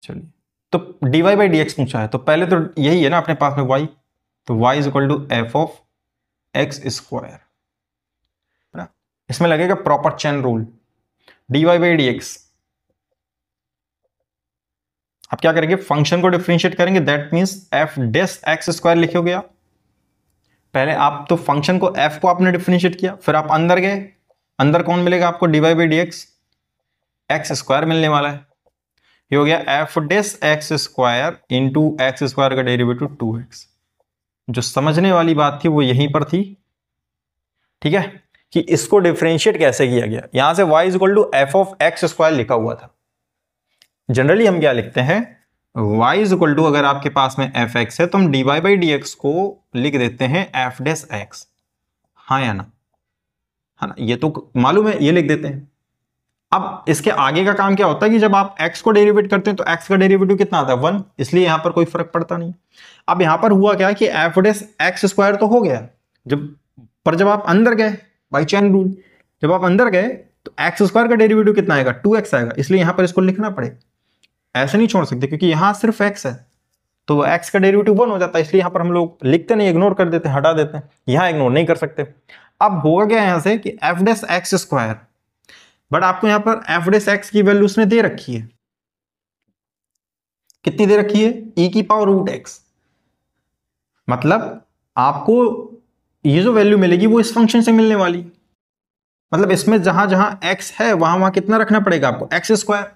[SPEAKER 1] चलिए, तो dy बाई डी एक्स पूछा है, तो पहले तो यही है ना अपने पास में y, तो y is equal to f of x square, है ना। इसमें लगेगा proper chain rule, dy by D x. आप क्या करेंगे, फंक्शन को डिफरेंशिएट करेंगे, that means f dash x square लिखोगे आप। पहले आप तो फंक्शन को f को आपने डिफरेंशिएट किया, फिर आप अंदर गए, अंदर कौन मिलेगा आपको, dy by D X, X square मिलने वाला है। ये हो गया F dash x square into X square का डेरिवेटिव 2x। जो समझने वाली बात थी वो यहीं पर थी। ठीक है, कि इसको डिफरेंशिएट कैसे किया गया। यहां से y is equal to f of x square लिखा हुआ था। जनरली हम क्या लिखते हैं, y इज इक्वल टू, अगर आपके पास में एफ एक्स है तो हम dy बाई डी एक्स को लिख देते हैं एफ डेस एक्स, हाँ या ना, है ना, ये तो मालूम है, ये लिख देते हैं। अब इसके आगे का काम क्या होता है कि जब आप x को डेरिवेट करते हैं तो x का डेरिवेटिव कितना आता है 1, इसलिए यहां पर कोई फर्क पड़ता नहीं। अब यहां पर हुआ क्या कि एफ डेस एक्स स्क्वायर तो हो गया, जब आप अंदर गए बाई चेन रूल, जब आप अंदर गए तो एक्स स्क्वायर का डेरिवेटिव कितना आएगा 2x आएगा, इसलिए यहां पर इसको लिखना पड़ेगा। ऐसे नहीं छोड़ सकते क्योंकि यहां सिर्फ x है, तो x का डेरिवेटिव 1 हो जाता है, इसलिए यहां पर हम लोग लिखते नहीं, इग्नोर कर देते हैं, हटा देते हैं। यहां इग्नोर नहीं कर सकते। अब होगा क्या यहां से कि f dash x square, but आपको यहां पर एफ डेस एक्स की वैल्यू उसने दे रखी है, कितनी दे रखी है, e की पावर रूट एक्स। मतलब आपको ये जो वैल्यू मिलेगी वो इस फंक्शन से मिलने वाली, मतलब इसमें जहां जहां x है वहां वहां कितना रखना पड़ेगा आपको, एक्स स्क्वायर।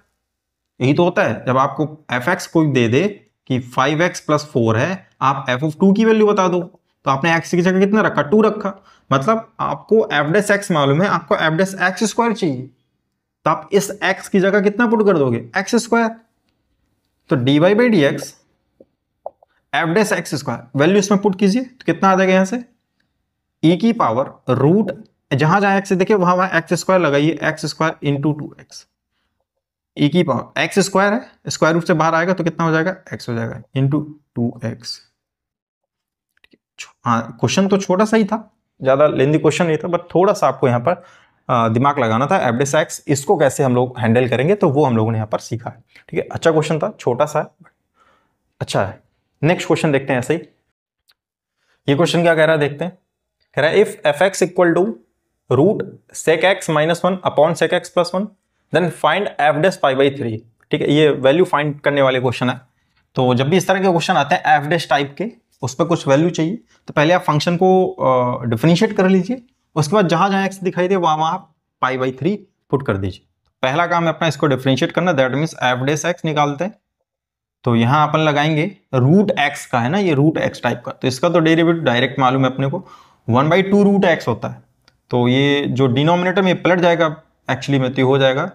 [SPEAKER 1] यही तो होता है जब आपको एफ एक्स कोई दे दे कि 5x प्लस 4 है, आप एफ ऑफ 2 की वैल्यू बता दो, तो आपने x की जगह कितना रखा 2 रखा, मतलब आपको एफ डेस एक्स मालूम है, आपको एफ डेस एक्स स्क्वायर चाहिए, तो आप इस x की जगह कितना पुट कर दोगे एक्स स्क्वायर। तो dy by D x f dash x square value इसमें पुट कीजिए, तो कितना आ जाएगा यहां से e की पावर रूट, जहां जहां x देखिए वहां वहां एक्स स्क्वायर लगाइए, x square into 2x, e की पावर एक्स स्क्वायर है, स्क्वायर रूट से बाहर आएगा तो कितना हो जाएगा x हो जाएगा इंटू 2x। हाँ, क्वेश्चन तो छोटा सा ही था, ज्यादा लेंदी क्वेश्चन नहीं था, बट थोड़ा सा आपको यहाँ पर दिमाग लगाना था। एफ डेस एक्स इसको कैसे हम लोग हैंडल करेंगे तो वो हम लोगों ने यहाँ पर सीखा है। ठीक है, अच्छा क्वेश्चन था, छोटा सा है, अच्छा है। नेक्स्ट क्वेश्चन देखते हैं ऐसे ही। ये क्वेश्चन क्या कह रहा है देखते हैं। कह रहा है if f x equal to root sec x minus 1 upon sec x plus 1 then find f dash pi by 3। ठीक है, ये वैल्यू फाइंड करने वाले क्वेश्चन है। तो जब भी इस तरह के क्वेश्चन आते हैं एफ डेस टाइप के, उस पर कुछ वैल्यू चाहिए, तो पहले आप फंक्शन को डिफरेंशिएट कर लीजिए, उसके बाद जहां जहां एक्स दिखाई दे वहां वहां पाई बाई 3 पुट कर दीजिए। पहला काम है अपना इसको डिफरेंशिएट करना, that means f dash x निकालते हैं। तो यहां अपन लगाएंगे रूट एक्स का, है ना, ये रूट एक्स टाइप का, तो इसका तो डेरिवेटिव डायरेक्ट मालूम है अपने को, 1/2 रूट एक्स होता है। तो ये जो डिनोमिनेटर में पलट जाएगा एक्चुअली में, तो हो जाएगा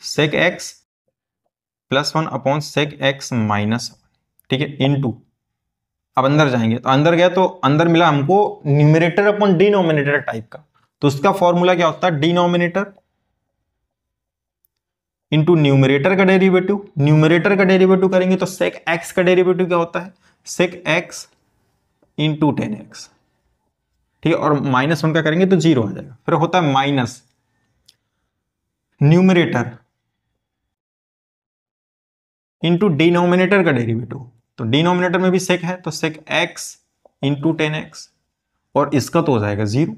[SPEAKER 1] sec x plus 1 upon sec x minus, ठीक है, इनटू, अब अंदर जाएंगे तो अंदर गया तो अंदर मिला हमको न्यूमरेटर अपॉन डिनोमिनेटर टाइप का, तो उसका फॉर्मूला क्या होता है, डिनोमिनेटर इंटू न्यूमरेटर का डेरिवेटिव, न्यूमरेटर का डेरिवेटिव करेंगे तो सेक एक्स का डेरिवेटिव क्या होता है, सेक एक्स इंटू 10x, ठीक है, और -1 का करेंगे तो 0 आ जाएगा, फिर होता है माइनस न्यूमरेटर इंटू डिनोमिनेटर का डेरिवेटिव, तो डिनोमिनेटर में भी सेक है तो सेक एक्स इंटू 10x, और इसका तो हो जाएगा 0,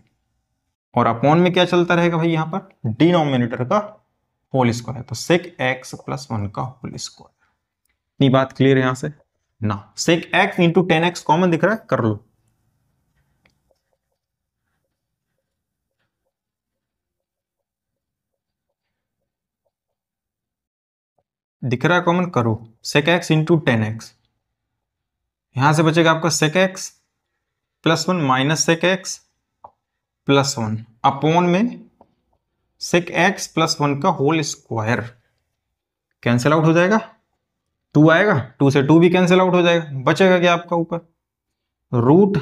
[SPEAKER 1] और अपॉन में क्या चलता रहेगा भाई यहाँ पर डिनोमिनेटर का होल स्क्वायर, तो सेक एक्स प्लस 1 का होल स्क्वायर। इतनी बात क्लियर है यहां से ना। सेक एक्स इंटू 10x कॉमन दिख रहा है, कर लो। दिख रहा है कॉमन, करो। सेक एक्स इंटू 10x, यहां से बचेगा आपका sec x plus 1 minus sec x plus 1 upon में सेक एक्स प्लस 1 का होल स्क्वायर। कैंसिल आउट हो जाएगा, 2 आएगा, 2 से 2 भी कैंसिल आउट हो जाएगा, बचेगा क्या आपका ऊपर root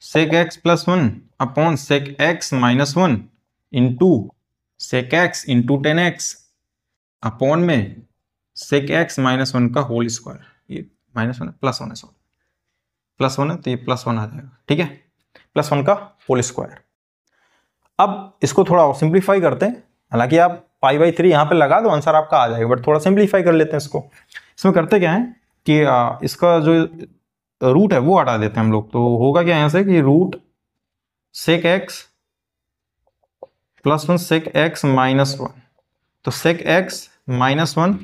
[SPEAKER 1] sec x plus 1 upon sec x minus 1 into sec x into 10x upon में सेक एक्स माइनस 1 का होल स्क्वायर। ये -1 प्लस 1 है, सॉरी प्लस 1 है तो ये प्लस 1 आ जाएगा, ठीक है, प्लस 1 का होल स्क्वायर। अब इसको थोड़ा और सिंप्लीफाई करते हैं, हालांकि आप π/3 यहाँ पे लगा दो आंसर आपका आ जाएगा, बट थोड़ा सिंप्लीफाई कर लेते हैं इसको। इसमें करते क्या है कि इसका जो रूट है वो हटा देते हैं हम लोग, तो होगा क्या यहाँ से कि root sec x plus 1 sec x minus 1, तो सेक एक्स माइनस 1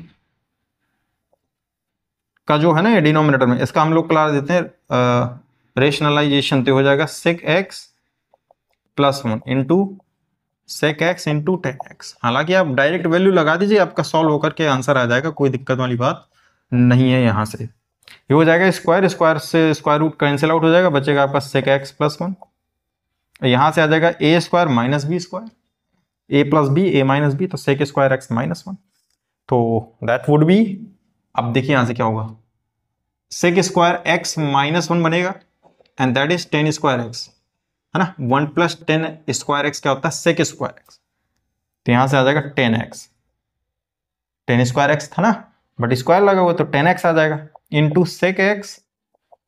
[SPEAKER 1] का जो है ना ये डिनोमिनेटर में, इसका हम लोग क्लास देते हैं रेशनलाइजेशन, तो हो जाएगा sec x plus 1 into sec x into 10x। हालांकि आप डायरेक्ट वैल्यू लगा दीजिए, आपका सॉल्व होकर के आंसर आ जाएगा, कोई दिक्कत वाली बात नहीं है। यहां से ये हो जाएगा स्क्वायर, स्क्वायर से स्क्वायर रूट कैंसिल आउट हो जाएगा, बचेगा आपका सेक एक्स प्लस 1, यहां से आ जाएगा ए स्क्वायर माइनस बी स्क्वायर, ए प्लस बी ए माइनस बी, तो सेक स्क्वायर एक्स माइनस 1, तो दैट वुड बी, अब देखिए यहां से क्या होगा, सेक स्क्वायर एक्स माइनस 1 बनेगा and that is 10 square x, है ना, 1 प्लस 10 स्क्वायर एक्स क्या होता है सेक स्क्वायर एक्स, तो यहां से आ जाएगा 10x, 10 स्क्वायर एक्स था ना, बट स्क्वायर लगा हुआ तो 10x आ जाएगा, into sec x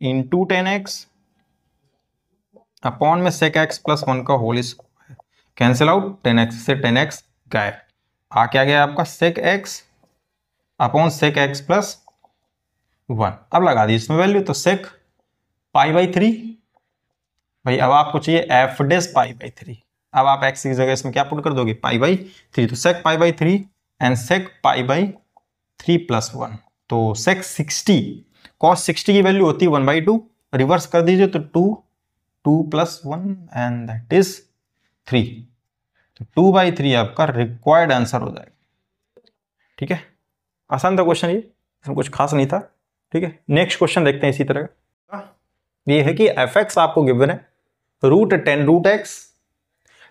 [SPEAKER 1] into 10x upon में सेक एक्स प्लस 1 का whole square, cancel out, 10x से 10x गायब, आ क्या गया आपका sec x upon sec x plus 1। अब लगा दी इसमें वैल्यू, तो सेक π/3 भाई, अब आपको चाहिए एफ डेस π/3, अब आप एक्स की जगह इसमें क्या पुट कर दोगे π/3, तो सेक π/3 एंड सेक π/3 प्लस 1, तो सेक 60 cos 60 की वैल्यू होती है 1/2, रिवर्स कर दीजिए तो 2 प्लस 1 एंड दैट इज 3, तो 2/3 आपका रिक्वायर्ड आंसर हो जाएगा, ठीक है। आसान था क्वेश्चन ये, इसमें कुछ खास नहीं था, ठीक है। नेक्स्ट क्वेश्चन देखते हैं इसी तरह का, ये है कि एफ एक्स आपको गिवन है root 10 root x,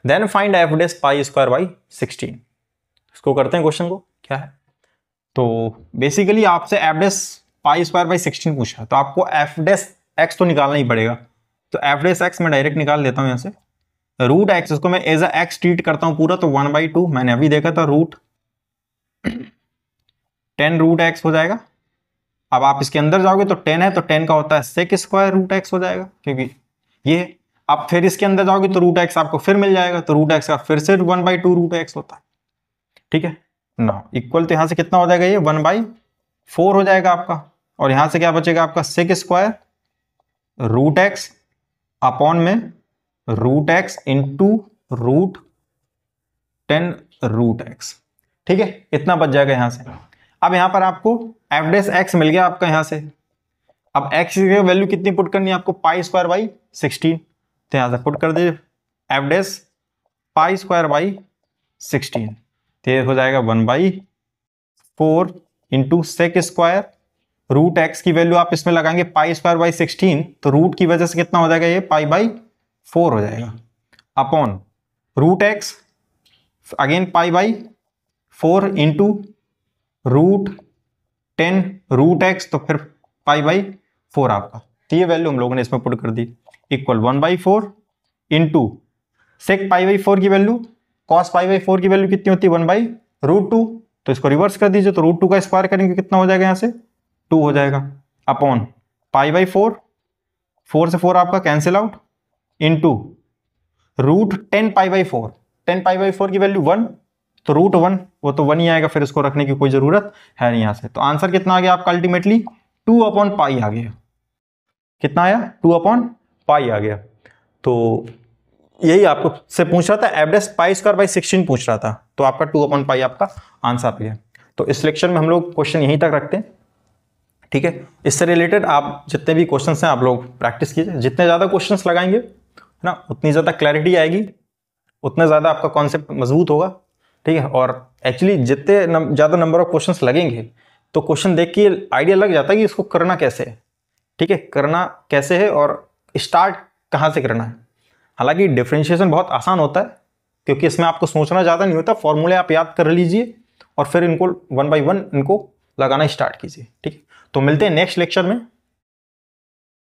[SPEAKER 1] then find f dash pi square by 16। इसको करते हैं क्वेश्चन को, क्या है, तो बेसिकली आपसे f dash pi square by 16 पूछा, तो आपको एफ डेस एक्स तो निकालना ही पड़ेगा, तो एफ डेस एक्स में डायरेक्ट निकाल देता हूं यहां से, रूट एक्स इसको मैं एज अ एक्स ट्रीट करता हूं पूरा, तो 1/2 मैंने अभी देखा था, रूट 10 रूट एक्स हो जाएगा। अब आप इसके अंदर जाओगे तो 10 है, तो 10 का होता है सेक स्क्वायर रूट एक्स हो जाएगा, क्योंकि ये, अब फिर इसके अंदर जाओगे तो रूट एक्स आपको फिर मिल जाएगा, तो रूट एक्स का फिर से 1/2 रूट एक्स होता है, ठीक है ना, इक्वल, तो यहां से कितना हो जाएगा ये 1/4 हो जाएगा आपका, और यहां से क्या बचेगा आपका sec square root X upon में root X into root 10 root X, ठीक है, इतना बच जाएगा यहां से। अब यहां पर आपको एफ डेस एक्स मिल गया आपका यहां से, अब एक्स की वैल्यू कितनी पुट करनी है आपको पाई स्क्वायर बाई 16, तो यहां से पुट कर दीजिए f dash pi square by 16, तो ये हो जाएगा 1/4 into sec square root x की वैल्यू आप इसमें लगाएंगे पाई स्क्वायर बाई 16, तो रूट की वजह से कितना हो जाएगा ये π/4 हो जाएगा, upon root X again π/4 into root 10 root X, तो फिर π/4 आपका, तो ये वैल्यू हम लोगों ने इसमें पुट कर दी, इक्वल 1/4 इंटू सेक π/4 की वैल्यू, कॉस π/4 की वैल्यू कितनी होती है 1/√2, तो इसको रिवर्स कर दीजिए, तो रूट 2 का स्क्वायर करेंगे कितना हो जाएगा, यहाँ से 2 हो जाएगा, अपॉन π/4, 4 से 4 आपका कैंसिल आउट, इनटू रूट 10π/4, 10π/4 की वैल्यू 1, तो रूट 1 वो तो 1 ही आएगा, फिर इसको रखने की कोई जरूरत है नहीं यहाँ से। तो आंसर कितना आ गया आपका अल्टीमेटली 2/π आ गया। कितना आया, 2/π आ गया। तो यही आपको से पूछ रहा था, एवरेज π²/16 पूछ रहा था, तो आपका 2/π आपका आंसर आ गया। तो इस लेक्चर में हम लोग क्वेश्चन यहीं तक रखते हैं, ठीक है। इससे रिलेटेड आप जितने भी क्वेश्चंस हैं आप लोग प्रैक्टिस कीजिए, जितने ज़्यादा क्वेश्चंस लगाएंगे है ना, उतनी ज़्यादा क्लैरिटी आएगी, उतना ज़्यादा आपका कॉन्सेप्ट मजबूत होगा, ठीक है। और एक्चुअली जितने ज़्यादा नंबर ऑफ क्वेश्चंस लगेंगे तो क्वेश्चन देख के आइडिया लग जाता है कि इसको करना कैसे है, ठीक है, करना कैसे है और स्टार्ट कहाँ से करना है। हालांकि डिफरेंशिएशन बहुत आसान होता है, क्योंकि इसमें आपको सोचना ज़्यादा नहीं होता, फॉर्मूले आप याद कर लीजिए और फिर इनको 1 बाय 1 इनको लगाना स्टार्ट कीजिए, ठीक है। तो मिलते हैं नेक्स्ट लेक्चर में।